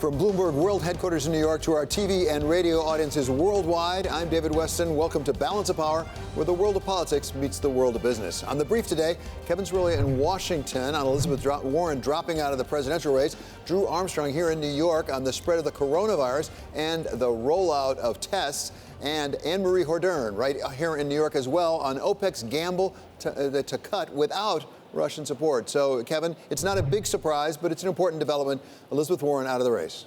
From Bloomberg World Headquarters in New York to our TV and radio audiences worldwide, I'm David Weston. Welcome to Balance of Power, where the world of politics meets the world of business. On the brief today, Kevin Cerulli in Washington on Elizabeth Warren dropping out of the presidential race, Drew Armstrong here in New York on the spread of the coronavirus and the rollout of tests, and Anne-Marie Hordern right here in New York as well on OPEC's gamble to cut without Russian support. So, Kevin, it's not a big surprise, but it's an important development. Elizabeth Warren out of the race.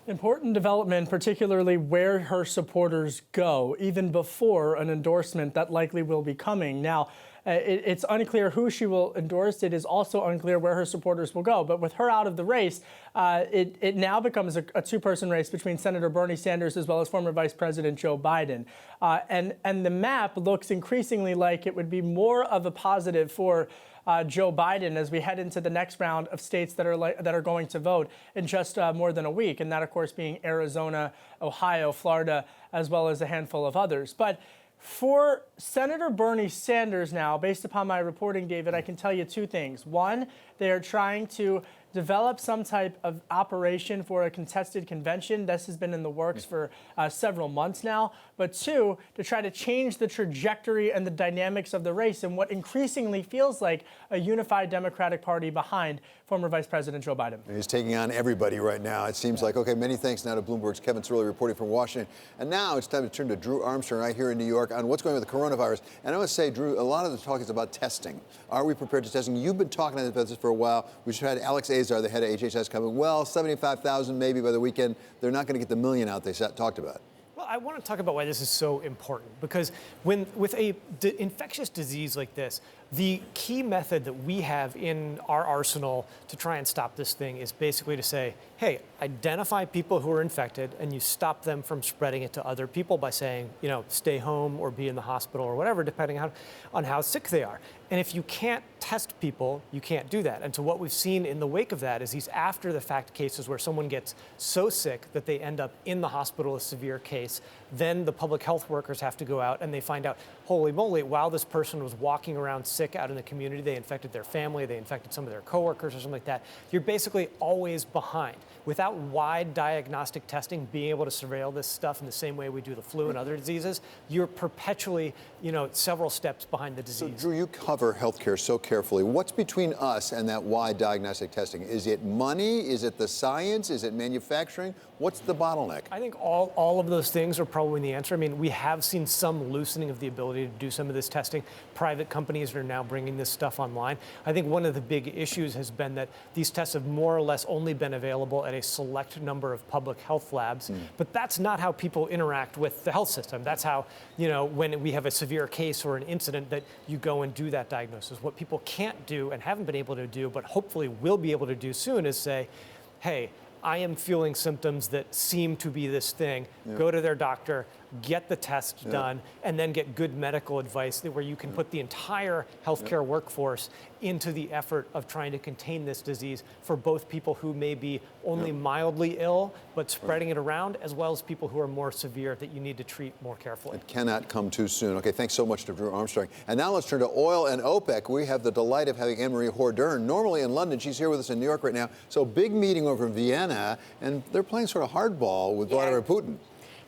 Important development, particularly where her supporters go, even before an endorsement that likely will be coming. Now, it's unclear who she will endorse. It is also unclear where her supporters will go. But with her out of the race, it now becomes a two-person race between Senator Bernie Sanders as well as former Vice President Joe Biden. And the map looks increasingly like it would be more of a positive for Joe Biden as we head into the next round of states that are going to vote in just more than a week. And that, of course, being Arizona, Ohio, Florida, as well as a handful of others. But for Senator Bernie Sanders now, based upon my reporting, David, I can tell you two things. One, they are trying to develop some type of operation for a contested convention. This has been in the works for several months now. But two, to try to change the trajectory and the dynamics of the race in what increasingly feels like a unified Democratic Party behind former Vice President Joe Biden. He's taking on everybody right now. It seems like, okay, many thanks now to Bloomberg's Kevin Cerulli reporting from Washington. And now it's time to turn to Drew Armstrong right here in New York on what's going on with the coronavirus. And I must say, Drew, a lot of the talk is about testing. Are we prepared to testing? You've been talking about this for a while. We just had Alex Azar, the head of HHS, coming. Well, 75,000 maybe by the weekend. They're not going to get the million out they talked about. Well, I want to talk about why this is so important, because with a infectious disease like this, the key method that we have in our arsenal to try and stop this thing is basically to say, hey, identify people who are infected and you stop them from spreading it to other people by saying, stay home or be in the hospital or whatever, depending on how sick they are. And if you can't test people, you can't do that. And so what we've seen in the wake of that is these after the fact cases where someone gets so sick that they end up in the hospital, a severe case. Then the public health workers have to go out and they find out, holy moly, while this person was walking around sick out in the community, they infected their family, they infected some of their coworkers or something like that. You're basically always behind. Without wide diagnostic testing, being able to surveil this stuff in the same way we do the flu and other diseases, you're perpetually, several steps behind the disease. So, Drew, you cover healthcare so carefully. What's between us and that wide diagnostic testing? Is it money? Is it the science? Is it manufacturing? What's the bottleneck? I think all of those things are probably the answer. I mean, we have seen some loosening of the ability to do some of this testing. Private companies are now bringing this stuff online. I think one of the big issues has been that these tests have more or less only been available at a select number of public health labs. But that's not how people interact with the health system. That's how, when we have a severe case or an incident, that you go and do that diagnosis. What people can't do and haven't been able to do, but hopefully will be able to do soon, is say, hey, I am feeling symptoms that seem to be this thing. Go to their doctor, get the test done, and then get good medical advice where you can put the entire healthcare workforce into the effort of trying to contain this disease for both people who may be only mildly ill but spreading it around, as well as people who are more severe that you need to treat more carefully. It cannot come too soon. Okay, thanks so much to Drew Armstrong. And now let's turn to oil and OPEC. We have the delight of having Anne-Marie Hordern, normally in London. She's here with us in New York right now. So big meeting over in Vienna, and they're playing sort of hardball with Vladimir Putin.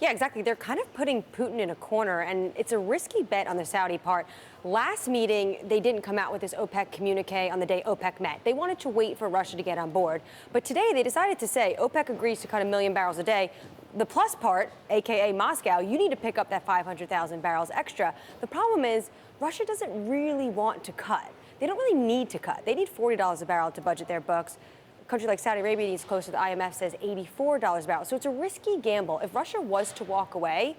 Yeah, exactly. They're kind of putting Putin in a corner, and it's a risky bet on the Saudi part. Last meeting, they didn't come out with this OPEC communique on the day OPEC met. They wanted to wait for Russia to get on board. But today, they decided to say OPEC agrees to cut 1 million barrels a day. The plus part, a.k.a. Moscow, you need to pick up that 500,000 barrels extra. The problem is Russia doesn't really want to cut. They don't really need to cut. They need $40 a barrel to budget their books. A country like Saudi Arabia needs close to the IMF says $84 a barrel. So it's a risky gamble. If Russia was to walk away,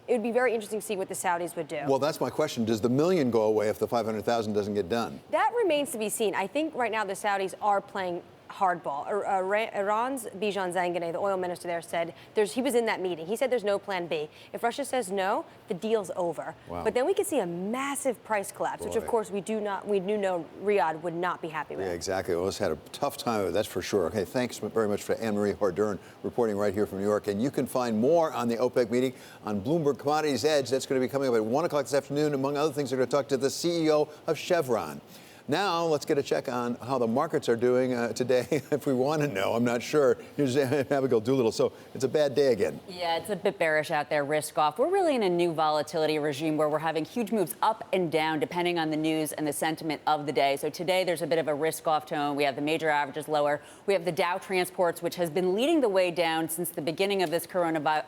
it would be very interesting to see what the Saudis would do. Well, that's my question. Does the million go away if the 500,000 doesn't get done? That remains to be seen. I think right now the Saudis are playing hardball. Iran's Bijan Zanganeh, the oil minister there, said he was in that meeting. He said there's no plan B. If Russia says no, the deal's over. Wow. But then we could see a massive price collapse, which of course we do know Riyadh would not be happy with. Yeah, exactly. Well, it's had a tough time of it, that's for sure. Okay, thanks very much for Anne-Marie Hordern reporting right here from New York. And you can find more on the OPEC meeting on Bloomberg Commodities Edge. That's going to be coming up at 1 o'clock this afternoon. Among other things, we're going to talk to the CEO of Chevron. Now, let's get a check on how the markets are doing today. If we want to know, I'm not sure. Here's Abigail Doolittle. So it's a bad day again. Yeah, it's a bit bearish out there, risk off. We're really in a new volatility regime where we're having huge moves up and down depending on the news and the sentiment of the day. So today there's a bit of a risk off tone. We have the major averages lower. We have the Dow Transports, which has been leading the way down since the beginning of this coronavirus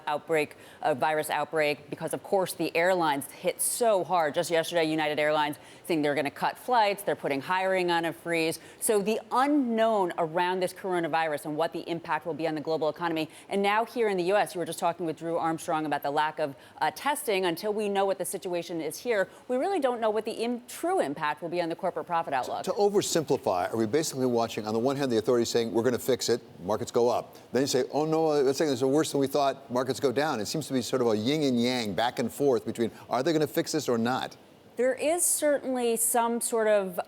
outbreak, because of course the airlines hit so hard. Just yesterday, United Airlines saying they're going to cut flights, they're putting hiring on a freeze. So the unknown around this coronavirus and what the impact will be on the global economy. And now here in the U.S., you were just talking with Drew Armstrong about the lack of testing. Until we know what the situation is here, we really don't know what the true impact will be on the corporate profit outlook. To oversimplify, are we basically watching, on the one hand, the authorities saying we're going to fix it, markets go up. Then you say, oh no, it's worse than we thought, markets go down. It seems to be sort of a yin and yang, back and forth between are they going to fix this or not? There is certainly some sort of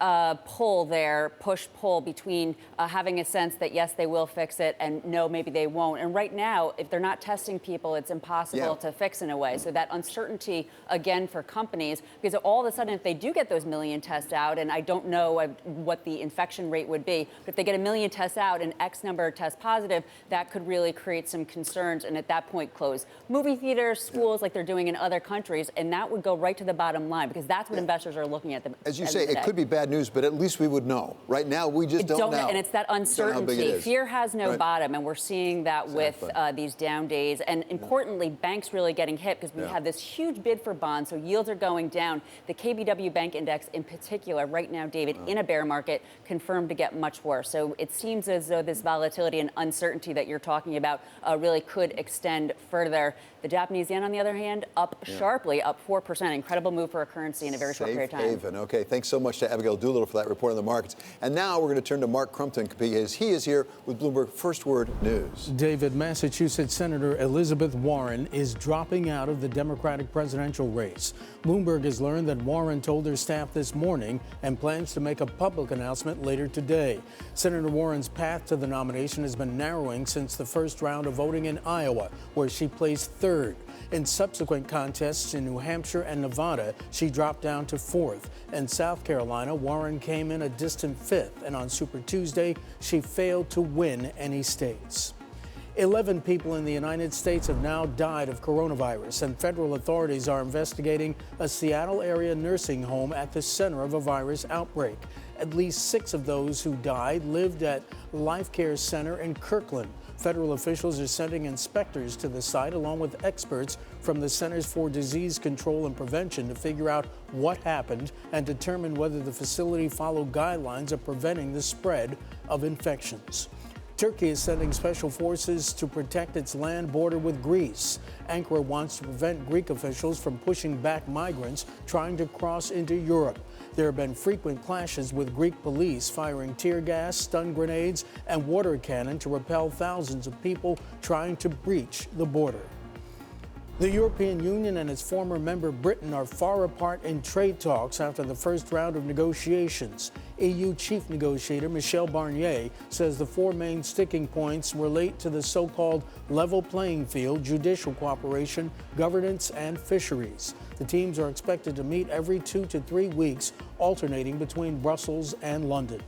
pull there, push-pull between having a sense that, yes, they will fix it and no, maybe they won't. And right now, if they're not testing people, it's impossible to fix in a way. So that uncertainty, again, for companies, because all of a sudden, if they do get those million tests out, and I don't know what the infection rate would be, but if they get a million tests out and X number test positive, that could really create some concerns. And at that point, close movie theaters, schools, like they're doing in other countries. And that would go right to the bottom line, because that's what investors are looking at. As you say, it could be bad news, but at least we would know. Right now, we just don't know. And it's that uncertainty. Fear has no bottom, and we're seeing that with these down days. And importantly, banks really getting hit because we have this huge bid for bonds, so yields are going down. The KBW Bank Index in particular, right now, David, in a bear market, confirmed to get much worse. So it seems as though this volatility and uncertainty that you're talking about really could extend further. The Japanese yen, on the other hand, up sharply, up 4%. Incredible move for a currency in a very short period of time. Haven. Okay, thanks so much to Abigail Doolittle for that report on the markets. And now we're going to turn to Mark Crumpton because he is here with Bloomberg First Word News. David, Massachusetts Senator Elizabeth Warren is dropping out of the Democratic presidential race. Bloomberg has learned that Warren told her staff this morning and plans to make a public announcement later today. Senator Warren's path to the nomination has been narrowing since the first round of voting in Iowa, where she placed third. In subsequent contests in New Hampshire and Nevada, she dropped down to fourth. In South Carolina, Warren came in a distant fifth, and on Super Tuesday, she failed to win any states. 11 people in the United States have now died of coronavirus, and federal authorities are investigating a Seattle area nursing home at the center of a virus outbreak. At least 6 of those who died lived at Life Care Center in Kirkland. Federal officials are sending inspectors to the site along with experts from the Centers for Disease Control and Prevention to figure out what happened and determine whether the facility followed guidelines of preventing the spread of infections. Turkey is sending special forces to protect its land border with Greece. Ankara wants to prevent Greek officials from pushing back migrants trying to cross into Europe. There have been frequent clashes with Greek police firing tear gas, stun grenades, and water cannon to repel thousands of people trying to breach the border. The European Union and its former member Britain are far apart in trade talks after the first round of negotiations. EU chief negotiator Michel Barnier says the 4 main sticking points relate to the so-called level playing field, judicial cooperation, governance, and fisheries. The teams are expected to meet every 2 to 3 weeks, alternating between Brussels and London.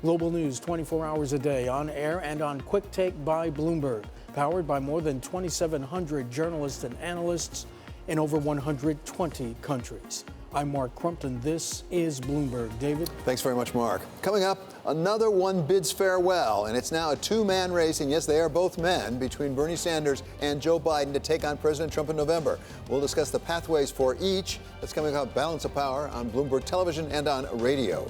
Global news 24 hours a day, on air and on Quick Take by Bloomberg, powered by more than 2,700 journalists and analysts in over 120 countries. I'm Mark Crumpton. This is Bloomberg. David? Thanks very much, Mark. Coming up, another one bids farewell, and it's now a 2-man race, and yes, they are both men, between Bernie Sanders and Joe Biden to take on President Trump in November. We'll discuss the pathways for each. That's coming up, Balance of Power on Bloomberg Television and on radio.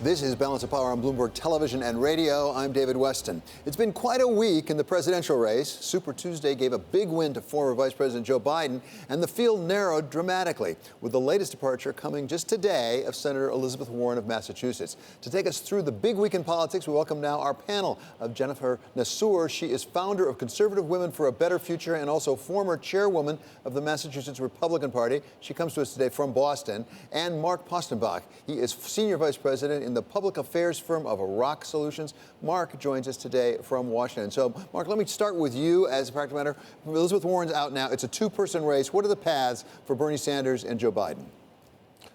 This is Balance of Power on Bloomberg Television and radio. I'm David Weston. It's been quite a week in the presidential race. Super Tuesday gave a big win to former Vice President Joe Biden, and the field narrowed dramatically, with the latest departure coming just today of Senator Elizabeth Warren of Massachusetts. To take us through the big week in politics, we welcome now our panel of Jennifer Nassour. She is founder of Conservative Women for a Better Future and also former chairwoman of the Massachusetts Republican Party. She comes to us today from Boston. And Mark Postenbach. He is senior vice president in in the public affairs firm of Rock Solutions. Mark joins us today from Washington. So, Mark, let me start with you as a practical matter. Elizabeth Warren's out now. It's a two-person race. What are the paths for Bernie Sanders and Joe Biden?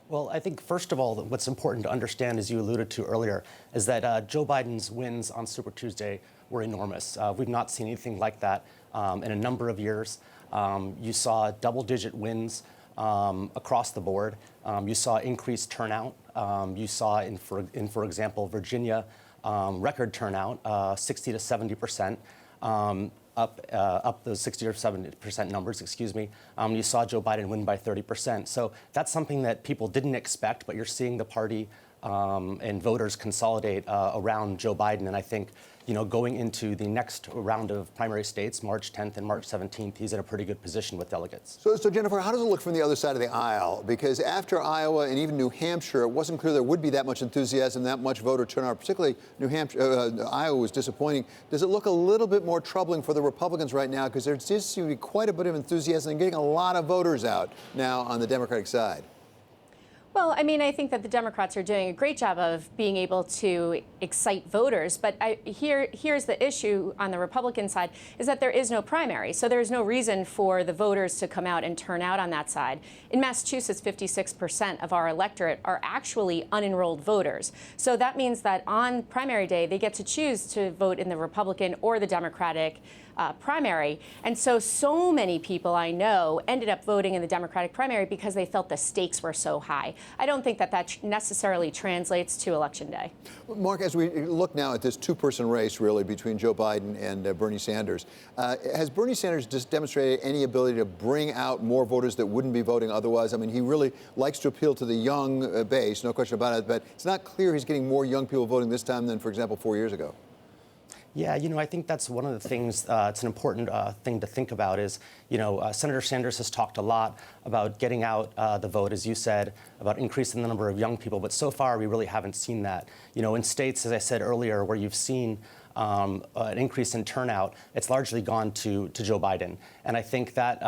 Well, I think, first of all, what's important to understand, as you alluded to earlier, is that Joe Biden's wins on Super Tuesday were enormous. We've not seen anything like that in a number of years. You saw double-digit wins across the board. You saw increased turnout. You saw, for example, Virginia, record turnout, 60 to 70%. Up those 60 or 70% numbers, excuse me. You saw Joe Biden win by 30%. So that's something that people didn't expect, but you're seeing the party and voters consolidate around Joe Biden. And I think, going into the next round of primary states, March 10th and March 17th, he's in a pretty good position with delegates. So Jennifer, how does it look from the other side of the aisle? Because after Iowa and even New Hampshire, it wasn't clear there would be that much enthusiasm, that much voter turnout. Particularly New Hampshire, Iowa was disappointing. Does it look a little bit more troubling for the Republicans right now? Because there does seem to be quite a bit of enthusiasm and getting a lot of voters out now on the Democratic side. Well, I mean, I think that the Democrats are doing a great job of being able to excite voters. But here's the issue on the Republican side is that there is no primary. So there's no reason for the voters to come out and turn out on that side. In Massachusetts, 56% of our electorate are actually unenrolled voters. So that means that on primary day, they get to choose to vote in the Republican or the Democratic primary. And so many people I know ended up voting in the Democratic primary because they felt the stakes were so high. I don't think that that necessarily translates to Election Day. Mark, as we look now at this two-person race, really, between Joe Biden and Bernie Sanders, has Bernie Sanders just demonstrated any ability to bring out more voters that wouldn't be voting otherwise? I mean, he really likes to appeal to the young base, no question about it, but it's not clear he's getting more young people voting this time than, for example, 4 years ago. Yeah, I think that's one of the things, it's an important thing to think about is, Senator Sanders has talked a lot about getting out the vote, as you said, about increasing the number of young people. But so far, we really haven't seen that. In states, as I said earlier, where you've seen an increase in turnout, it's largely gone to Joe Biden. And I think that,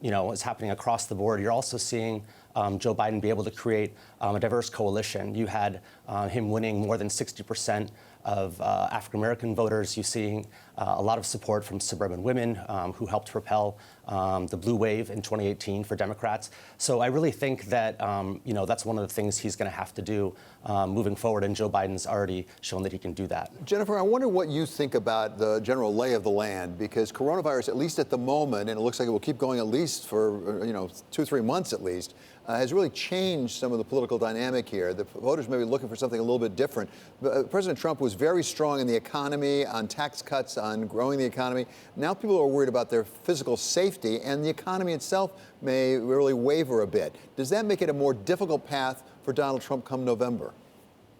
is happening across the board. You're also seeing Joe Biden be able to create a diverse coalition. You had him winning more than 60% of African-American voters. You're seeing a lot of support from suburban women who helped propel the blue wave in 2018 for Democrats. So I really think that, that's one of the things he's going to have to do moving forward, and Joe Biden's already shown that he can do that. Jennifer, I wonder what you think about the general lay of the land, because coronavirus, at least at the moment, and it looks like it will keep going at least for, 2-3 months at least, has really changed some of the political dynamic here. The voters may be looking for something a little bit different. President Trump was very strong in the economy, on tax cuts, on growing the economy. Now people are worried about their physical safety, and the economy itself may really waver a bit. Does that make it a more difficult path for Donald Trump come November?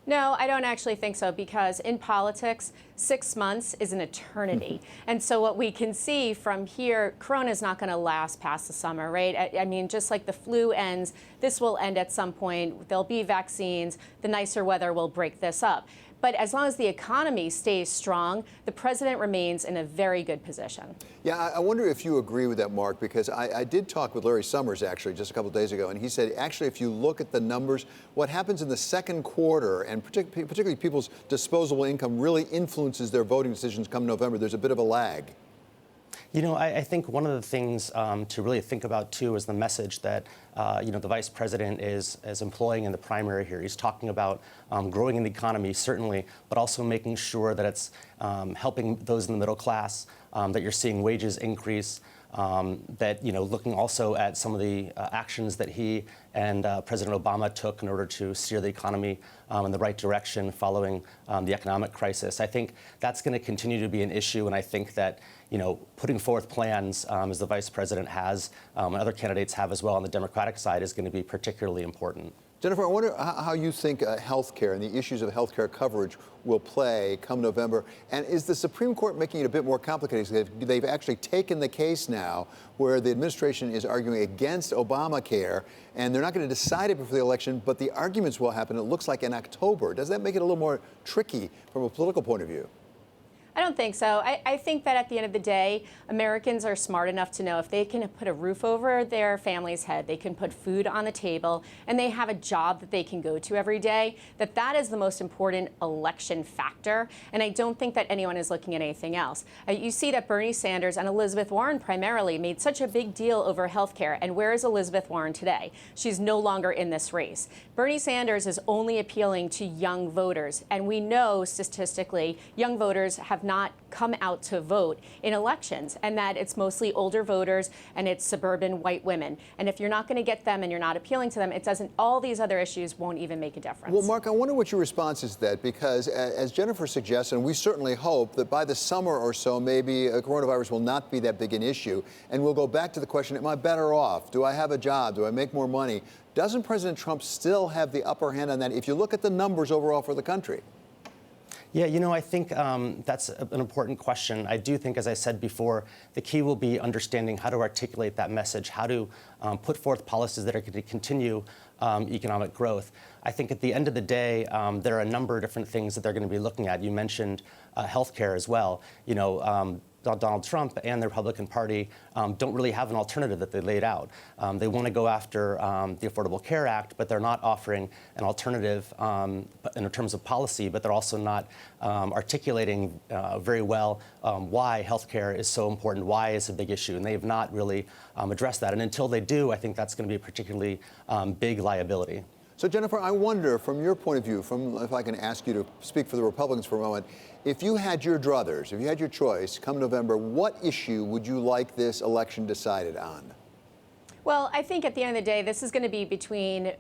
No, I don't actually think so, because in politics, 6 months is an eternity. And so what we can see from here, Corona is not going to last past the summer, right? I mean, just like the flu ends, this will end at some point. There'll be vaccines. The nicer weather will break this up. But as long as the economy stays strong, the president remains in a very good position. Yeah, I wonder if you agree with that, Mark, because I did talk with Larry Summers, actually, just a couple of days ago, and he said, actually, if you look at the numbers, what happens in the second quarter, and particularly people's disposable income, really influences their voting decisions come November. There's a bit of a lag. I think one of the things to really think about, too, is the message that, the vice president is employing in the primary here. He's talking about growing in the economy, certainly, but also making sure that it's helping those in the middle class, that you're seeing wages increase, that, looking also at some of the actions that he and President Obama took in order to steer the economy in the right direction following the economic crisis. I think that's going to continue to be an issue, and I think that, putting forth plans, as the vice president has, and other candidates have as well on the Democratic side, is going to be particularly important. Jennifer, I wonder how you think health care and the issues of health care coverage will play come November. And is the Supreme Court making it a bit more complicated? They've actually taken the case now where the administration is arguing against Obamacare, and they're not going to decide it before the election, but the arguments will happen, it looks like, in October. Does that make it a little more tricky from a political point of view? I don't think so. I think that at the end of the day, Americans are smart enough to know if they can put a roof over their family's head, they can put food on the table, and they have a job that they can go to every day, that is the most important election factor. And I don't think that anyone is looking at anything else. You see that Bernie Sanders and Elizabeth Warren primarily made such a big deal over health care. And where is Elizabeth Warren today? She's no longer in this race. Bernie Sanders is only appealing to young voters. And we know statistically, young voters have not come out to vote in elections, and that it's mostly older voters and it's suburban white women. And if you're not going to get them and you're not appealing to them, it doesn't, all these other issues won't even make a difference. Well, Mark, I wonder what your response is to that, because as Jennifer suggests, and we certainly hope that by the summer or so, maybe coronavirus will not be that big an issue. And we'll go back to the question, am I better off? Do I have a job? Do I make more money? Doesn't President Trump still have the upper hand on that if you look at the numbers overall for the country? Yeah, I think that's an important question. I do think, as I said before, the key will be understanding how to articulate that message, how to put forth policies that are going to continue economic growth. I think at the end of the day, there are a number of different things that they're going to be looking at. You mentioned healthcare as well. Donald Trump and the Republican Party don't really have an alternative that they laid out. They want to go after the Affordable Care Act, but they're not offering an alternative in terms of policy, but they're also not articulating very well why health care is so important, why it's a big issue, and they have not really addressed that. And until they do, I think that's going to be a particularly big liability. So, Jennifer, I wonder, from your point of view, if I can ask you to speak for the Republicans for a moment, if you had your druthers, if you had your choice, come November, what issue would you like this election decided on? Well, I think at the end of the day, this is going to be between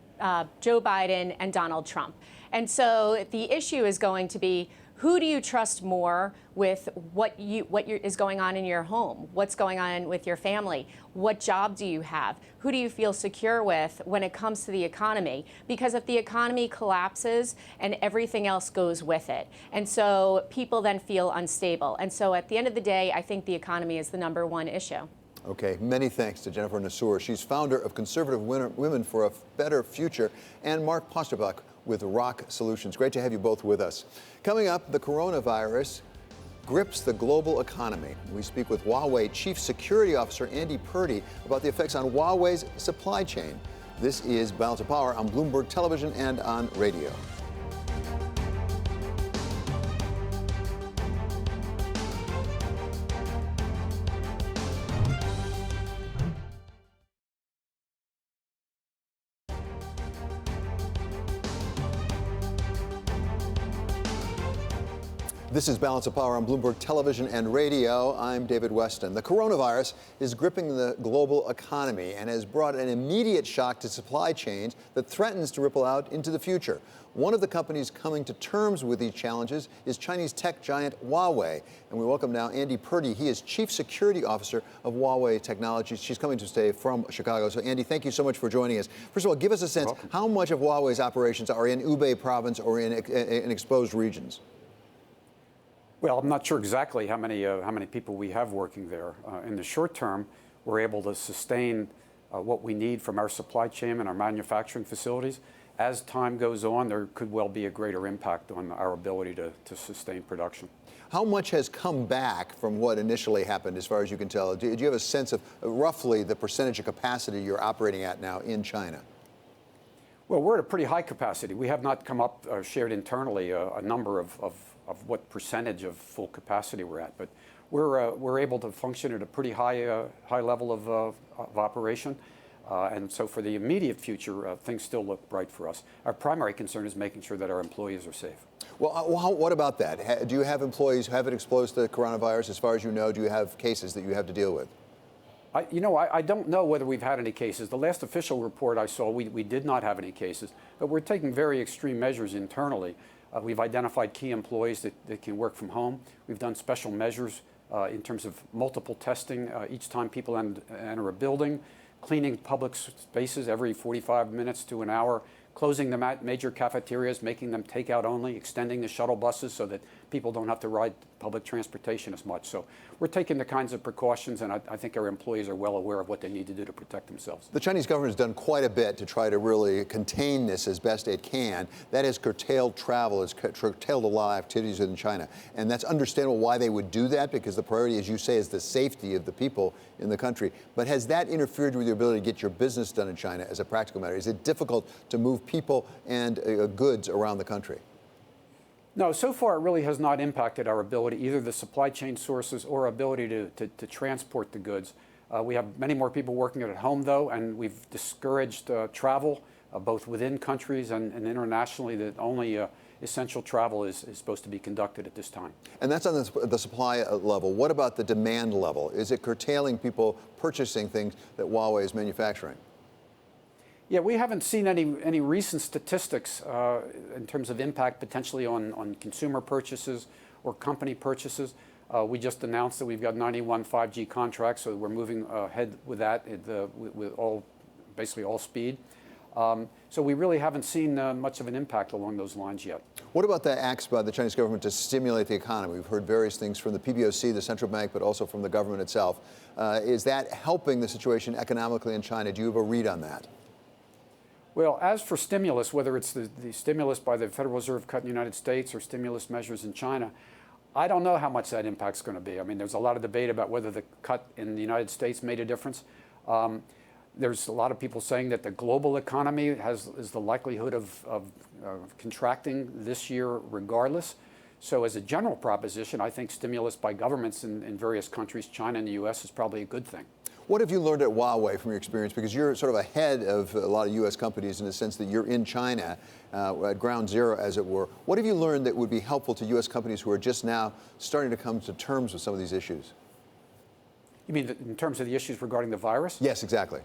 Joe Biden and Donald Trump. And so the issue is going to be, who do you trust more with what is going on in your home? What's going on with your family? What job do you have? Who do you feel secure with when it comes to the economy? Because if the economy collapses and everything else goes with it, and so people then feel unstable. And so at the end of the day, I think the economy is the #1 issue. Okay, many thanks to Jennifer Nassour. She's founder of Conservative Women for a Better Future, and Mark Posterbach with Rock Solutions. Great to have you both with us. Coming up, the coronavirus grips the global economy. We speak with Huawei Chief Security Officer Andy Purdy about the effects on Huawei's supply chain. This is Balance of Power on Bloomberg Television and on radio. This is Balance of Power on Bloomberg Television and radio. I'm David Weston. The coronavirus is gripping the global economy and has brought an immediate shock to supply chains that threatens to ripple out into the future. One of the companies coming to terms with these challenges is Chinese tech giant Huawei. And we welcome now Andy Purdy. He is Chief Security Officer of Huawei Technologies. She's coming to stay from Chicago. So, Andy, thank you so much for joining us. First of all, give us a sense, how much of Huawei's operations are in Hubei province or in exposed regions? Well, I'm not sure exactly how many people we have working there. In the short term, we're able to sustain what we need from our supply chain and our manufacturing facilities. As time goes on, there could well be a greater impact on our ability to sustain production. How much has come back from what initially happened, as far as you can tell? Do you have a sense of roughly the percentage of capacity you're operating at now in China? Well, we're at a pretty high capacity. We have not come up shared internally a number of what percentage of full capacity we're at, but we're able to function at a pretty high level of operation, and so for the immediate future, things still look bright for us. Our primary concern is making sure that our employees are safe. Well, what about that? Do you have employees who have been exposed to the coronavirus? As far as you know, do you have cases that you have to deal with? I don't know whether we've had any cases. The last official report I saw, we did not have any cases, but we're taking very extreme measures internally. We've identified key employees that can work from home. We've done special measures in terms of multiple testing each time people enter a building, cleaning public spaces every 45 minutes to an hour, closing the major cafeterias, making them takeout only, extending the shuttle buses so that people don't have to ride public transportation as much. So we're taking the kinds of precautions, and I think our employees are well aware of what they need to do to protect themselves. The Chinese government has done quite a bit to try to really contain this as best it can. That has curtailed travel, has curtailed a lot of activities within China. And that's understandable why they would do that, because the priority, as you say, is the safety of the people in the country. But has that interfered with your ability to get your business done in China as a practical matter? Is it difficult to move people and goods around the country? No, so far it really has not impacted our ability, either the supply chain sources or ability to transport the goods. We have many more people working at home, though, and we've discouraged travel, both within countries and internationally, that only essential travel is supposed to be conducted at this time. And that's on the supply level. What about the demand level? Is it curtailing people purchasing things that Huawei is manufacturing? Yeah, we haven't seen any recent statistics in terms of impact potentially on consumer purchases or company purchases. We just announced that we've got 91 5G contracts, so we're moving ahead with that with basically all speed. So we really haven't seen much of an impact along those lines yet. What about the acts by the Chinese government to stimulate the economy? We've heard various things from the PBOC, the central bank, but also from the government itself. Is that helping the situation economically in China? Do you have a read on that? Well, as for stimulus, whether it's the stimulus by the Federal Reserve cut in the United States or stimulus measures in China, I don't know how much that impact's going to be. I mean, there's a lot of debate about whether the cut in the United States made a difference. There's a lot of people saying that the global economy is the likelihood of contracting this year regardless. So as a general proposition, I think stimulus by governments in various countries, China and the U.S., is probably a good thing. What have you learned at Huawei from your experience? Because you're sort of ahead of a lot of U.S. companies in the sense that you're in China at ground zero, as it were. What have you learned that would be helpful to U.S. companies who are just now starting to come to terms with some of these issues? You mean in terms of the issues regarding the virus? Yes, exactly.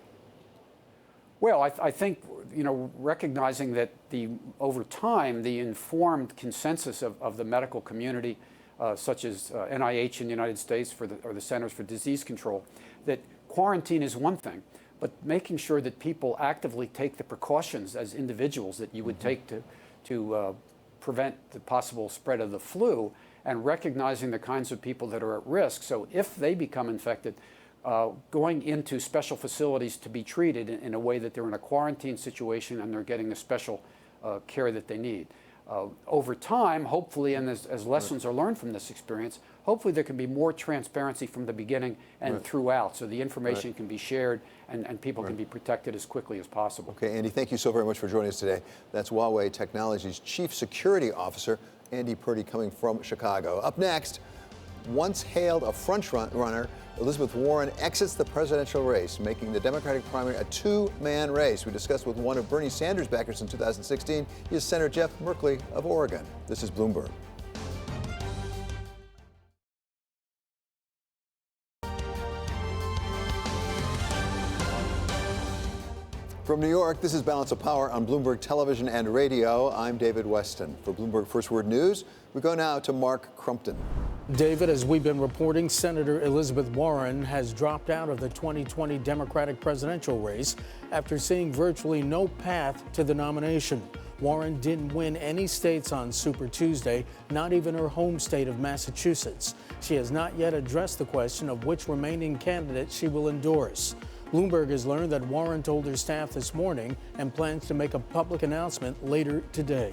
Well, I think, recognizing that over time, the informed consensus of the medical community, such as NIH in the United States or the Centers for Disease Control, that quarantine is one thing, but making sure that people actively take the precautions as individuals that you would take to prevent the possible spread of the flu, and recognizing the kinds of people that are at risk. So if they become infected, going into special facilities to be treated in a way that they're in a quarantine situation and they're getting the special care that they need. Over time, hopefully, and as lessons are learned from this experience, hopefully there can be more transparency from the beginning and throughout, so the information can be shared and people can be protected as quickly as possible. Okay, Andy, thank you so very much for joining us today. That's Huawei Technologies Chief Security Officer, Andy Purdy, coming from Chicago. Up next, once hailed a front runner, Elizabeth Warren exits the presidential race, making the Democratic primary a two-man race. We discussed with one of Bernie Sanders' backers in 2016. He is Senator Jeff Merkley of Oregon. This is Bloomberg. From New York, this is Balance of Power on Bloomberg Television and Radio. I'm David Weston. For Bloomberg First Word News, we go now to Mark Crumpton. David, as we've been reporting, Senator Elizabeth Warren has dropped out of the 2020 Democratic presidential race after seeing virtually no path to the nomination. Warren didn't win any states on Super Tuesday, not even her home state of Massachusetts. She has not yet addressed the question of which remaining candidate she will endorse. Bloomberg has learned that Warren told her staff this morning and plans to make a public announcement later today.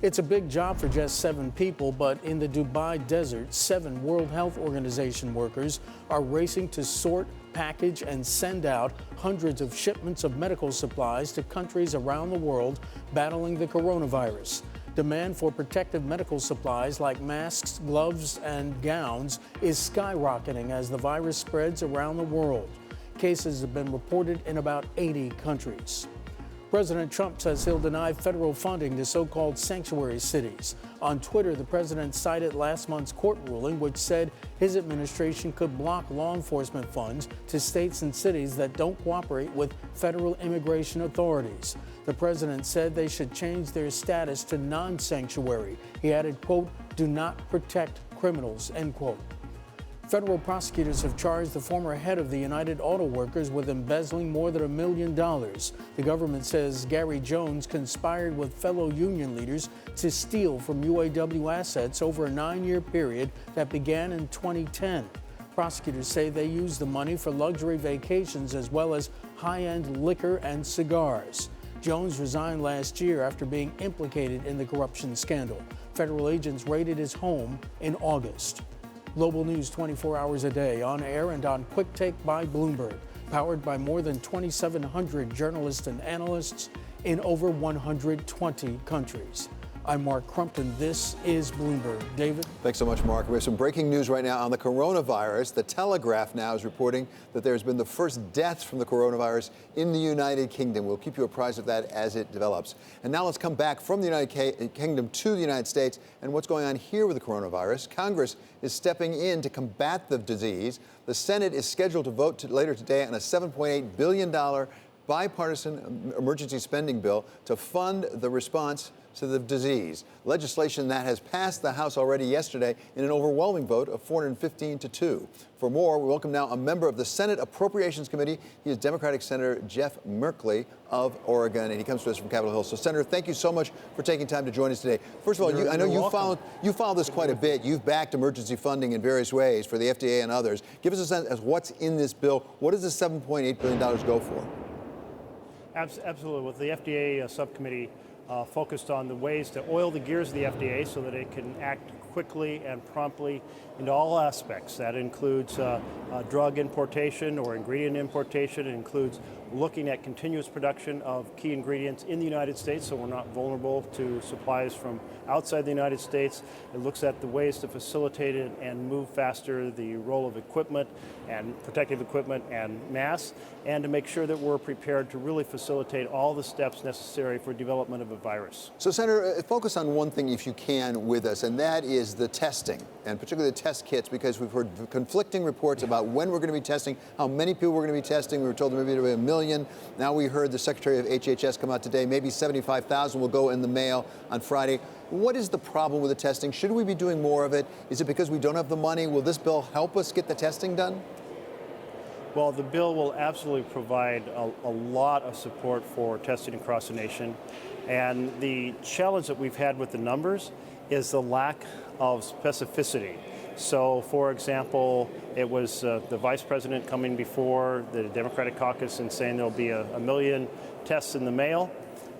It's a big job for just 7 people, but in the Dubai desert, 7 World Health Organization workers are racing to sort, package, and send out hundreds of shipments of medical supplies to countries around the world battling the coronavirus. Demand for protective medical supplies like masks, gloves, and gowns is skyrocketing as the virus spreads around the world. Cases have been reported in about 80 countries. President Trump says he'll deny federal funding to so-called sanctuary cities. On Twitter, the president cited last month's court ruling, which said his administration could block law enforcement funds to states and cities that don't cooperate with federal immigration authorities. The president said they should change their status to non-sanctuary. He added, quote, "do not protect criminals," end quote. Federal prosecutors have charged the former head of the United Auto Workers with embezzling more than $1 million. The government says Gary Jones conspired with fellow union leaders to steal from UAW assets over a 9-year period that began in 2010. Prosecutors say they used the money for luxury vacations as well as high-end liquor and cigars. Jones resigned last year after being implicated in the corruption scandal. Federal agents raided his home in August. Global news 24 hours a day, on air and on Quick Take by Bloomberg, powered by more than 2,700 journalists and analysts in over 120 countries. I'm Mark Crumpton. This is Bloomberg. David? Thanks so much, Mark. We have some breaking news right now on the coronavirus. The Telegraph now is reporting that there's been the first deaths from the coronavirus in the United Kingdom. We'll keep you apprised of that as it develops. And now let's come back from the United Kingdom to the United States and what's going on here with the coronavirus. Congress is stepping in to combat the disease. The Senate is scheduled to vote later today on a $7.8 billion bipartisan emergency spending bill to fund the response to the disease. Legislation that has passed the House already yesterday in an overwhelming vote of 415 to 2. For more, we welcome now a member of the Senate Appropriations Committee. He is Democratic Senator Jeff Merkley of Oregon, and he comes to us from Capitol Hill. So, Senator, thank you so much for taking time to join us today. First of all, I know you followed this quite a bit. You've backed emergency funding in various ways for the FDA and others. Give us a sense of what's in this bill. What does the $7.8 billion go for? Absolutely. With the FDA subcommittee focused on the ways to oil the gears of the FDA so that it can act quickly and promptly into all aspects. That includes drug importation or ingredient importation. It includes looking at continuous production of key ingredients in the United States so we're not vulnerable to supplies from outside the United States. It looks at the ways to facilitate it and move faster the role of equipment and protective equipment and masks, and to make sure that we're prepared to really facilitate all the steps necessary for development of a virus. So, Senator, focus on one thing, if you can, with us, and that is the testing, and particularly the test kits, because we've heard conflicting reports about when we're going to be testing, how many people we're going to be testing. We were told maybe it'll be 1 million. Now we heard the Secretary of HHS come out today. Maybe 75,000 will go in the mail on Friday. What is the problem with the testing? Should we be doing more of it? Is it because we don't have the money? Will this bill help us get the testing done? Well, the bill will absolutely provide a lot of support for testing across the nation. And the challenge that we've had with the numbers is the lack of specificity. So, for example, it was the vice president coming before the Democratic caucus and saying there'll be a million tests in the mail.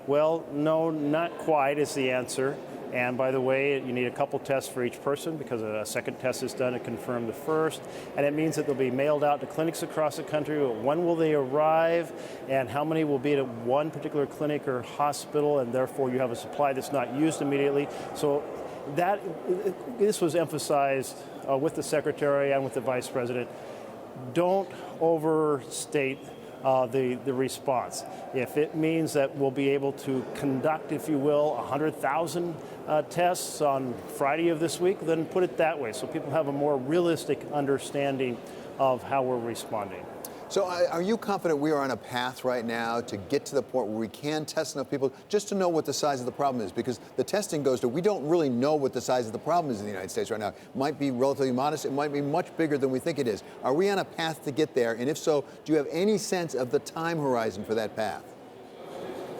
Well, no, not quite is the answer. And by the way, you need a couple tests for each person because a second test is done to confirm the first. And it means that they'll be mailed out to clinics across the country. When will they arrive? And how many will be at one particular clinic or hospital? And therefore, you have a supply that's not used immediately. So this was emphasized with the secretary and with the vice president. Don't overstate the response. If it means that we'll be able to conduct, if you will, 100,000 tests on Friday of this week, then put it that way so people have a more realistic understanding of how we're responding. So are you confident we are on a path right now to get to the point where we can test enough people just to know what the size of the problem is? Because the testing goes to, we don't really know what the size of the problem is in the United States right now. It might be relatively modest. It might be much bigger than we think it is. Are we on a path to get there? And if so, do you have any sense of the time horizon for that path?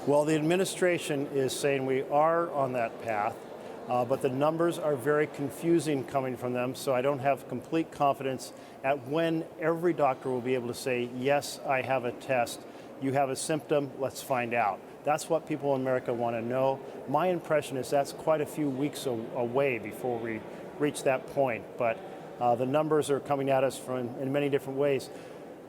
Well, the administration is saying we are on that path. But the numbers are very confusing coming from them, so I don't have complete confidence at when every doctor will be able to say, yes, I have a test, you have a symptom, let's find out. That's what people in America want to know. My impression is that's quite a few weeks away before we reach that point, but the numbers are coming at us in many different ways.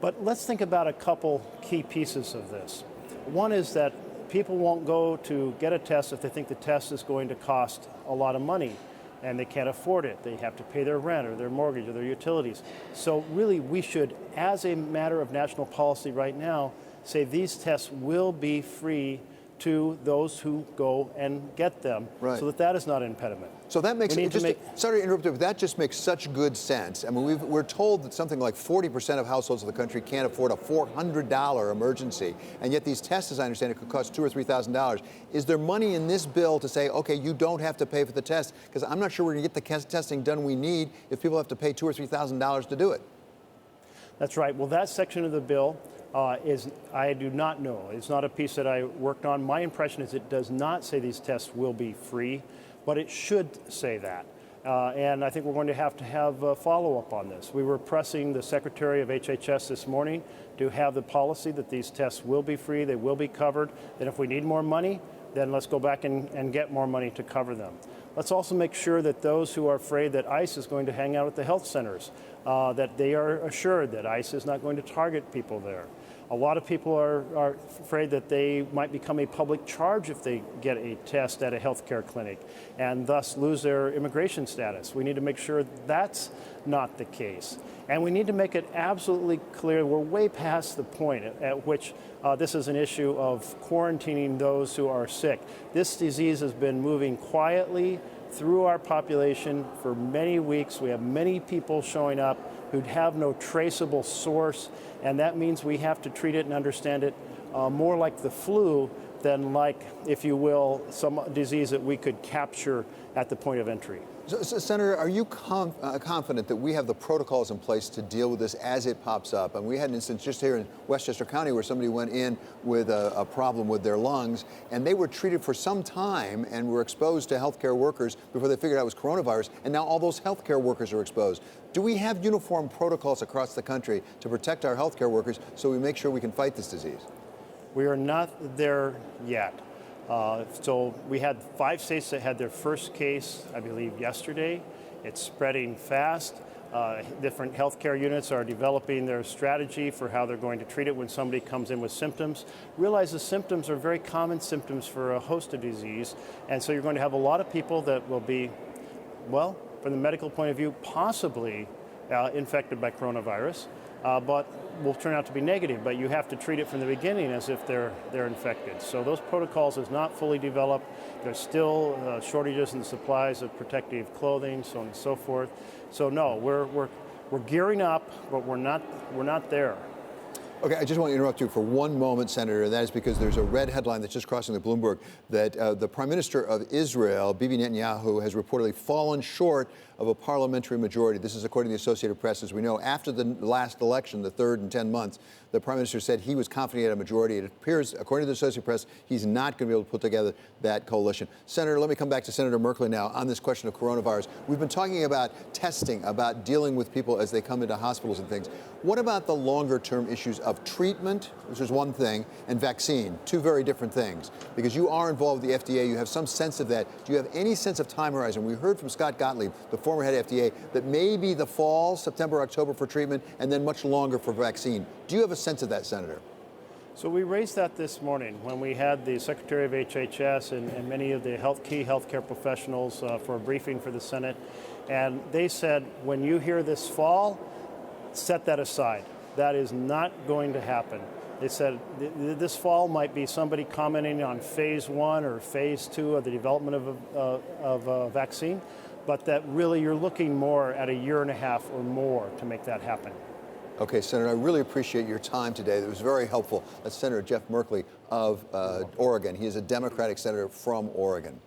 But let's think about a couple key pieces of this. One is that people won't go to get a test if they think the test is going to cost a lot of money and they can't afford it. They have to pay their rent or their mortgage or their utilities. So really we should, as a matter of national policy right now, say these tests will be free to those who go and get them, so that is not an impediment. So that makes sorry to interrupt you, but that just makes such good sense. I mean, we're told that something like 40% of households in the country can't afford a $400 emergency, and yet these tests, as I understand it, could cost $2,000 or $3,000. Is there money in this bill to say, okay, you don't have to pay for the test? Because I'm not sure we're going to get the testing done we need if people have to pay $2,000 or $3,000 to do it. That's right. Well, that section of the bill I do not know. It's not a piece that I worked on. My impression is it does not say these tests will be free, but it should say that. And I think we're going to have a follow-up on this. We were pressing the Secretary of HHS this morning to have the policy that these tests will be free, they will be covered, and if we need more money, then let's go back and get more money to cover them. Let's also make sure that those who are afraid that ICE is going to hang out at the health centers, that they are assured that ICE is not going to target people there. A lot of people are afraid that they might become a public charge if they get a test at a healthcare clinic and thus lose their immigration status. We need to make sure that's not the case. And we need to make it absolutely clear we're way past the point at which this is an issue of quarantining those who are sick. This disease has been moving quietly through our population for many weeks. We have many people showing up who have no traceable source, and that means we have to treat it and understand it more like the flu than like, if you will, some disease that we could capture at the point of entry. So, Senator, are you confident that we have the protocols in place to deal with this as it pops up? And we had an instance just here in Westchester County where somebody went in with a problem with their lungs, and they were treated for some time and were exposed to healthcare workers before they figured out it was coronavirus, and now all those healthcare workers are exposed. Do we have uniform protocols across the country to protect our healthcare workers so we make sure we can fight this disease? We are not there yet. So we had 5 states that had their first case, I believe, yesterday. It's spreading fast. Different healthcare units are developing their strategy for how they're going to treat it when somebody comes in with symptoms. Realize the symptoms are very common symptoms for a host of disease, and so you're going to have a lot of people that will be, well, from the medical point of view, possibly infected by coronavirus, but will turn out to be negative. But you have to treat it from the beginning as if they're infected. So those protocols is not fully developed. There's still shortages in supplies of protective clothing, so on and so forth. So no, we're gearing up, but we're not there. Okay, I just want to interrupt you for one moment, Senator, and that is because there's a red headline that's just crossing the Bloomberg that the Prime Minister of Israel, Bibi Netanyahu, has reportedly fallen short of a parliamentary majority. This is according to the Associated Press. As we know, after the last election, the third in 10 months, the Prime Minister said he was confident he had a majority. It appears, according to the Associated Press, he's not going to be able to put together that coalition. Senator, let me come back to Senator Merkley now on this question of coronavirus. We've been talking about testing, about dealing with people as they come into hospitals and things. What about the longer-term issues of treatment, which is one thing, and vaccine, two very different things? Because you are involved with the FDA, you have some sense of that. Do you have any sense of time horizon? We heard from Scott Gottlieb, the former head of FDA, that maybe the fall, September, October for treatment, and then much longer for vaccine. Do you have a sense of that, Senator? So we raised that this morning when we had the Secretary of HHS and many of the key healthcare professionals for a briefing for the Senate. And they said, when you hear this fall, set that aside. That is not going to happen. They said this fall might be somebody commenting on phase 1 or phase 2 of the development of a vaccine, but that really you're looking more at 1.5 years or more to make that happen. Okay, Senator, I really appreciate your time today. That was very helpful. That's Senator Jeff Merkley of Oregon. He is a Democratic senator from Oregon.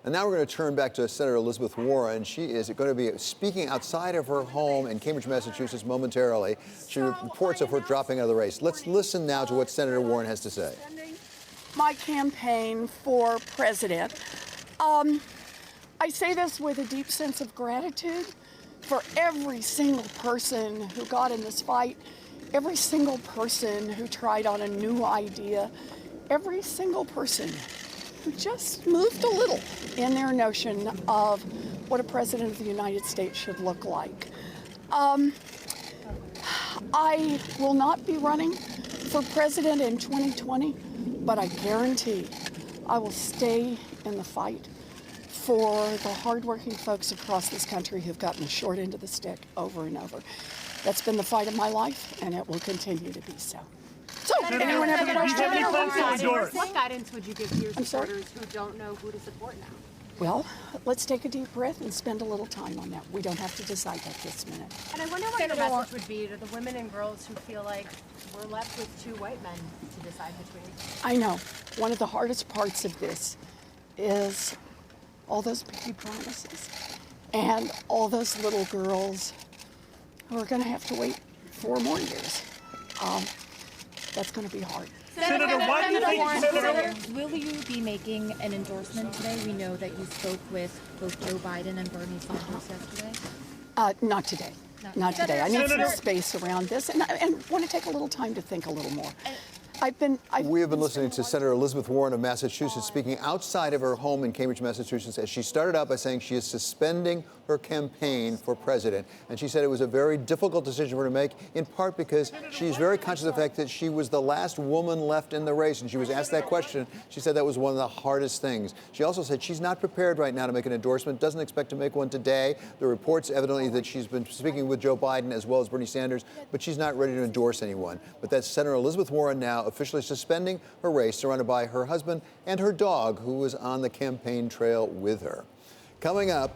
And now we're going to turn back to Senator Elizabeth Warren. She is going to be speaking outside of her home in Cambridge, Massachusetts momentarily. She reports of her dropping out of the race. Let's listen now to what Senator Warren has to say. My campaign for president. I say this with a deep sense of gratitude for every single person who got in this fight, every single person who tried on a new idea, every single person who just moved a little in their notion of what a president of the United States should look like. I will not be running for president in 2020, but I guarantee I will stay in the fight for the hardworking folks across this country who've gotten the short end of the stick over and over. That's been the fight of my life, and it will continue to be so. So, Anyone have a question? What guidance would you give to your supporters who don't know who to support now? Well, let's take a deep breath and spend a little time on that. We don't have to decide that this minute. And I wonder what your message would be to the women and girls who feel like we're left with two white men to decide between. I know. One of the hardest parts of this is all those baby promises and all those little girls who are going to have to wait 4 more years. That's going to be hard. Senator, what do you think, Senator? Will you be making an endorsement today? We know that you spoke with both Joe Biden and Bernie Sanders yesterday. Not today. Not today. I need some space around this, and want to take a little time to think a little more. We have been listening to Senator Elizabeth Warren of Massachusetts speaking outside of her home in Cambridge, Massachusetts, as she started out by saying she is suspending her campaign for president. And she said it was a very difficult decision for her to make, in part because she's very conscious of the fact that she was the last woman left in the race. And she was asked that question. She said that was one of the hardest things. She also said she's not prepared right now to make an endorsement, doesn't expect to make one today. The reports evidently that she's been speaking with Joe Biden as well as Bernie Sanders, but she's not ready to endorse anyone. But that's Senator Elizabeth Warren now officially suspending her race, surrounded by her husband and her dog, who was on the campaign trail with her. Coming up,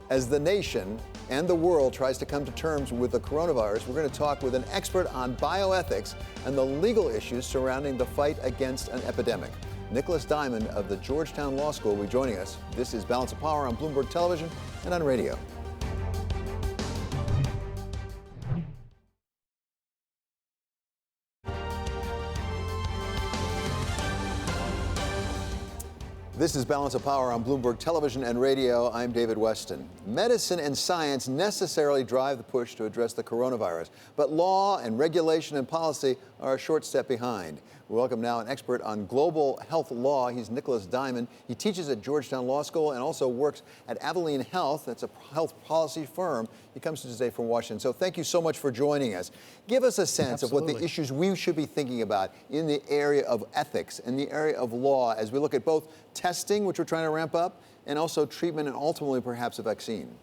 as the nation and the world tries to come to terms with the coronavirus, we're going to talk with an expert on bioethics and the legal issues surrounding the fight against an epidemic. Nicholas Diamond of the Georgetown Law School will be joining us. This is Balance of Power on Bloomberg Television and on radio. This is Balance of Power on Bloomberg Television and radio. I'm David Weston. Medicine and science necessarily drive the push to address the coronavirus, but law and regulation and policy are a short step behind. We welcome now an expert on global health law. He's Nicholas Diamond. He teaches at Georgetown Law School and also works at Abilene Health. That's a health policy firm. He comes to us today from Washington. So thank you so much for joining us. Give us a sense of what the issues we should be thinking about in the area of ethics and the area of law as we look at both testing, which we're trying to ramp up, and also treatment and ultimately perhaps a vaccine.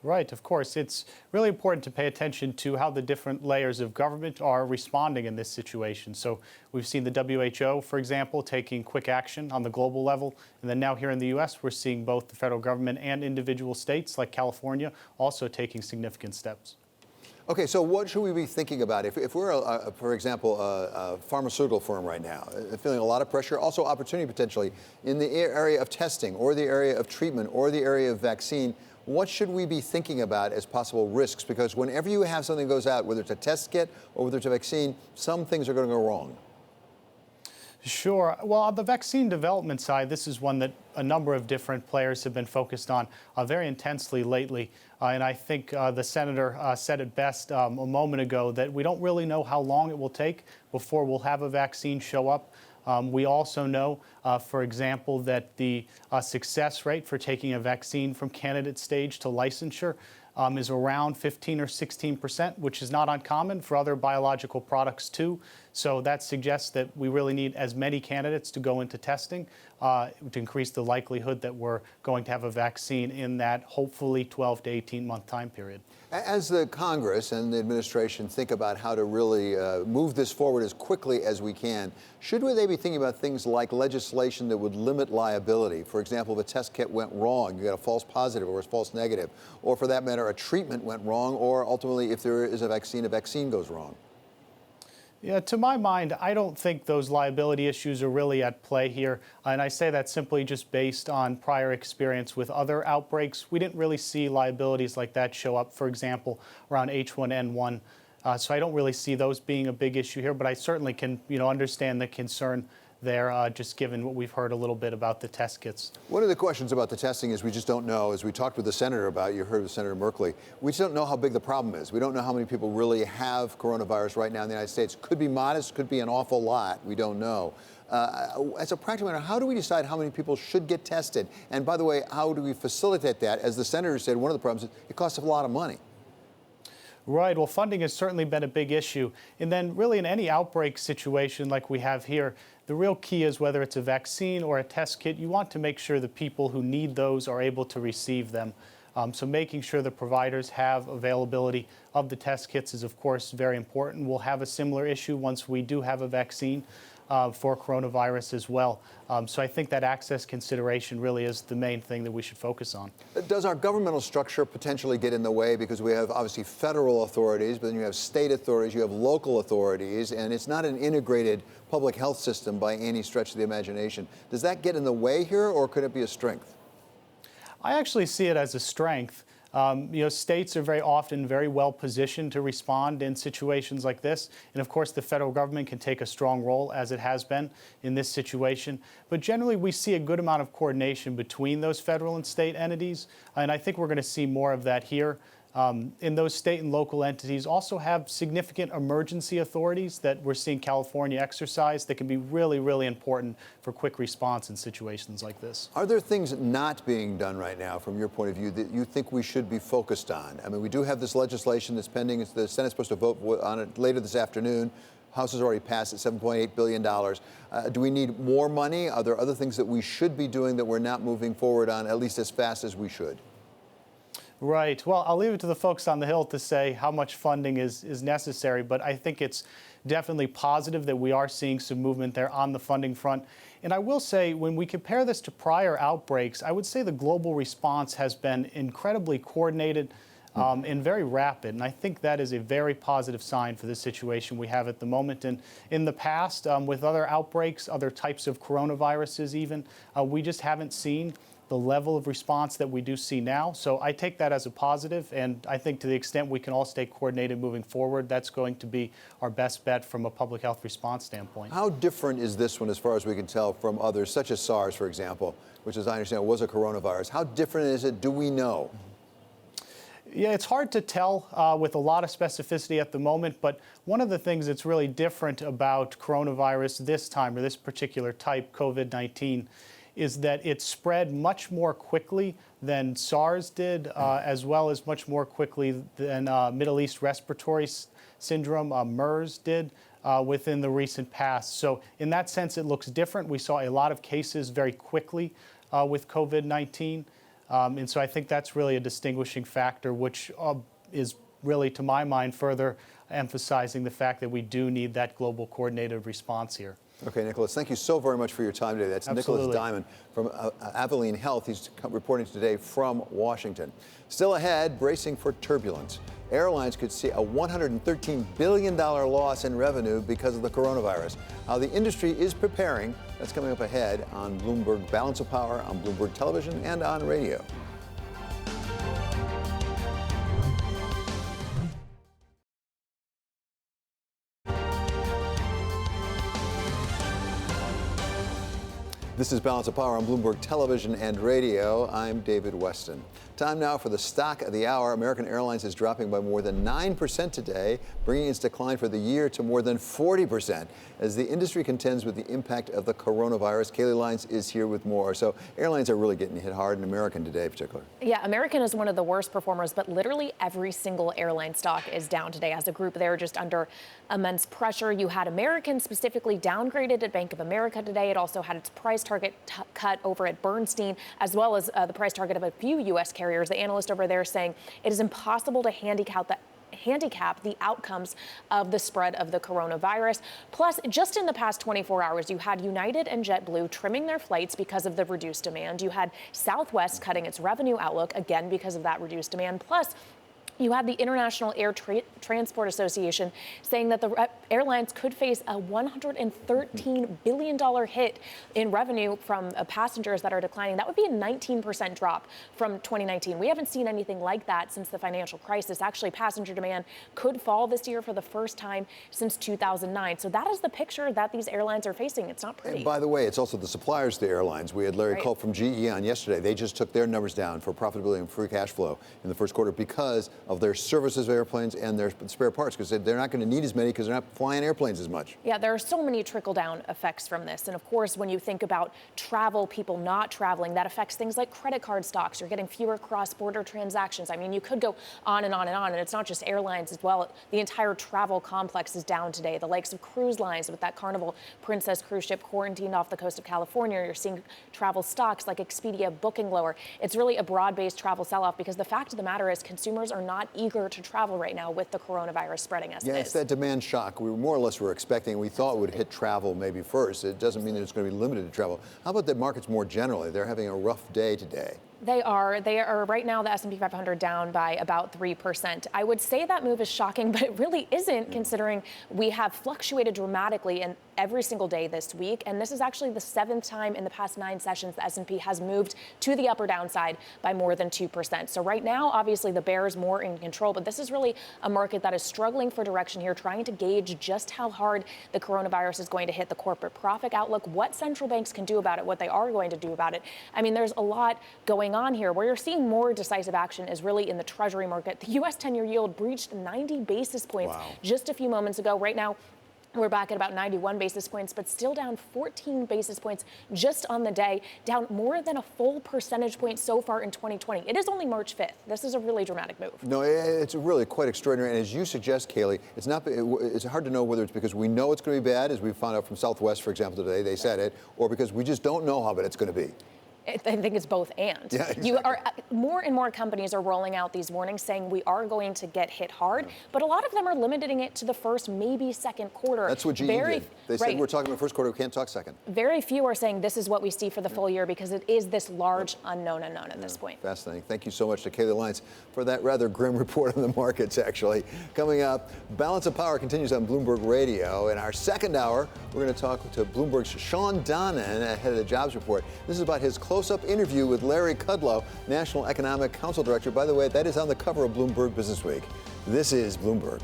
Right, of course. It's really important to pay attention to how the different layers of government are responding in this situation. So we've seen the WHO, for example, taking quick action on the global level. And then now here in the U.S., we're seeing both the federal government and individual states like California also taking significant steps. Okay, so what should we be thinking about? If we're, for example, a pharmaceutical firm right now, feeling a lot of pressure, also opportunity potentially in the area of testing or the area of treatment or the area of vaccine, what should we be thinking about as possible risks? Because whenever you have something that goes out, whether it's a test kit or whether it's a vaccine, some things are going to go wrong. Sure. Well, on the vaccine development side, this is one that a number of different players have been focused on very intensely lately. And I think the senator said it best a moment ago that we don't really know how long it will take before we'll have a vaccine show up. We also know, for example, that the success rate for taking a vaccine from candidate stage to licensure is around 15 or 16%, which is not uncommon for other biological products too. So that suggests that we really need as many candidates to go into testing to increase the likelihood that we're going to have a vaccine in that hopefully 12 to 18-month time period. As the Congress and the administration think about how to really move this forward as quickly as we can, should they be thinking about things like legislation that would limit liability? For example, if a test kit went wrong, you got a false positive or a false negative, or for that matter, a treatment went wrong, or ultimately, if there is a vaccine goes wrong. Yeah, to my mind, I don't think those liability issues are really at play here. And I say that simply just based on prior experience with other outbreaks. We didn't really see liabilities like that show up, for example, around H1N1. So I don't really see those being a big issue here, but I certainly can, understand the concern there, just given what we've heard a little bit about the test kits. One of the questions about the testing is we just don't know. As we talked with the senator about, you heard with Senator Merkley, we just don't know how big the problem is. We don't know how many people really have coronavirus right now in the United States. Could be modest, could be an awful lot. We don't know. As a practical matter, how do we decide how many people should get tested? And by the way, how do we facilitate that? As the senator said, one of the problems is it costs a lot of money. Right. Well, funding has certainly been a big issue. And then really in any outbreak situation like we have here, the real key is whether it's a vaccine or a test kit, you want to make sure the people who need those are able to receive them. So making sure the providers have availability of the test kits is, of course, very important. We'll have a similar issue once we do have a vaccine for coronavirus as well. So I think that access consideration really is the main thing that we should focus on. Does our governmental structure potentially get in the way? Because we have obviously federal authorities, but then you have state authorities, you have local authorities, and it's not an integrated public health system by any stretch of the imagination. Does that get in the way here, or could it be a strength? I actually see it as a strength. States are very often very well positioned to respond in situations like this. And of course, the federal government can take a strong role, as it has been in this situation. But generally, we see a good amount of coordination between those federal and state entities. And I think we're going to see more of that here. And those state and local entities also have significant emergency authorities that we're seeing California exercise that can be really, really important for quick response in situations like this. Are there things not being done right now, from your point of view, that you think we should be focused on? I mean, we do have this legislation that's pending. The Senate's supposed to vote on it later this afternoon. House has already passed at $7.8 billion. Do we need more money? Are there other things that we should be doing that we're not moving forward on, at least as fast as we should? Right. Well, I'll leave it to the folks on the Hill to say how much funding is necessary, but I think it's definitely positive that we are seeing some movement there on the funding front. And I will say, when we compare this to prior outbreaks, I would say the global response has been incredibly coordinated and very rapid. And I think that is a very positive sign for the situation we have at the moment. And in the past, with other outbreaks, other types of coronaviruses even, we just haven't seen the level of response that we do see now. So I take that as a positive, and I think to the extent we can all stay coordinated moving forward, that's going to be our best bet from a public health response standpoint. How different is this one, as far as we can tell, from others, such as SARS, for example, which, as I understand, was a coronavirus? How different is it? Do we know? Yeah, it's hard to tell with a lot of specificity at the moment, but one of the things that's really different about coronavirus this time, or this particular type, COVID-19, is that it spread much more quickly than SARS did, as well as much more quickly than Middle East Respiratory Syndrome, MERS, did within the recent past. So in that sense, it looks different. We saw a lot of cases very quickly with COVID-19. And so I think that's really a distinguishing factor, which is really, to my mind, further emphasizing the fact that we do need that global coordinated response here. Okay, Nicholas, thank you so very much for your time today. That's Absolutely. Nicholas Diamond from Avalene Health. He's reporting today from Washington. Still ahead, bracing for turbulence. Airlines could see a $113 billion loss in revenue because of the coronavirus. How the industry is preparing, that's coming up ahead on Bloomberg Balance of Power, on Bloomberg Television, and on radio. This is Balance of Power on Bloomberg Television and Radio. I'm David Weston. Time now for the stock of the hour. American Airlines is dropping by more than 9% today, bringing its decline for the year to more than 40% as the industry contends with the impact of the coronavirus. Kaylee Lyons is here with more. So airlines are really getting hit hard, and American today in particular. Yeah, American is one of the worst performers, but literally every single airline stock is down today. As a group, they're just under immense pressure. You had American specifically downgraded at Bank of America today. It also had its price target cut over at Bernstein, as well as the price target of a few U.S. carriers. The analyst over there saying it is impossible to handicap the outcomes of the spread of the coronavirus. Plus, just in the past 24 hours, you had United and JetBlue trimming their flights because of the reduced demand. You had Southwest cutting its revenue outlook, again, because of that reduced demand. Plus, you had the International Air Transport Association saying that the airlines could face a $113 billion hit in revenue from passengers that are declining. That would be a 19% drop from 2019. We haven't seen anything like that since the financial crisis. Actually, passenger demand could fall this year for the first time since 2009. So that is the picture that these airlines are facing. It's not pretty. And by the way, it's also the suppliers to the airlines. We had Larry Culp from GE on yesterday. They just took their numbers down for profitability and free cash flow in the first quarter because of their services of airplanes and their spare parts, because they're not going to need as many because they're not flying airplanes as much. Yeah, there are so many trickle-down effects from this. And of course, when you think about travel, people not traveling, that affects things like credit card stocks. You're getting fewer cross-border transactions. I mean, you could go on and on and on. And it's not just airlines as well. The entire travel complex is down today. The likes of cruise lines with that Carnival Princess cruise ship quarantined off the coast of California. You're seeing travel stocks like Expedia booking lower. It's really a broad-based travel sell-off because the fact of the matter is consumers are not eager to travel right now with the coronavirus spreading as it is. It's that demand shock we more or less were expecting. We thought it would hit travel maybe first. It doesn't mean that it's going to be limited to travel. How about the markets more generally? They're having a rough day today. They are right now, the S&P 500 down by about 3%. I would say that move is shocking, but it really isn't, considering we have fluctuated dramatically in every single day this week. And this is actually the 7th time in the past 9 sessions the S&P has moved to the upper downside by more than 2%. So right now, obviously, the bear is more in control, but this is really a market that is struggling for direction here, trying to gauge just how hard the coronavirus is going to hit the corporate profit outlook, what central banks can do about it, what they are going to do about it. I mean, there's a lot going on here. Where you're seeing more decisive action is really in the Treasury market. The U.S. 10-year yield breached 90 basis points just a few moments ago. Right now, we're back at about 91 basis points, but still down 14 basis points just on the day, down more than a full percentage point so far in 2020. It is only March 5th. This is a really dramatic move. No, it's really quite extraordinary. And as you suggest, Kayleigh, it's hard to know whether it's because we know it's going to be bad, as we found out from Southwest, for example, today, they said it, or because we just don't know how bad it's going to be. I think it's both and. Yeah, exactly. You are more and more companies are rolling out these warnings saying we are going to get hit hard, but a lot of them are limiting it to the first, maybe second quarter. That's what GE did. They said we're talking about first quarter, we can't talk second. Very few are saying this is what we see for the full year because it is this large unknown at this point. Fascinating. Thank you so much to Kayleigh Lyons for that rather grim report on the markets, actually. Coming up, Balance of Power continues on Bloomberg Radio. In our second hour, we're going to talk to Bloomberg's Sean Donnan, ahead of the jobs report. This is about his close-up interview with Larry Kudlow, National Economic Council Director. By the way, that is on the cover of Bloomberg Businessweek. This is Bloomberg.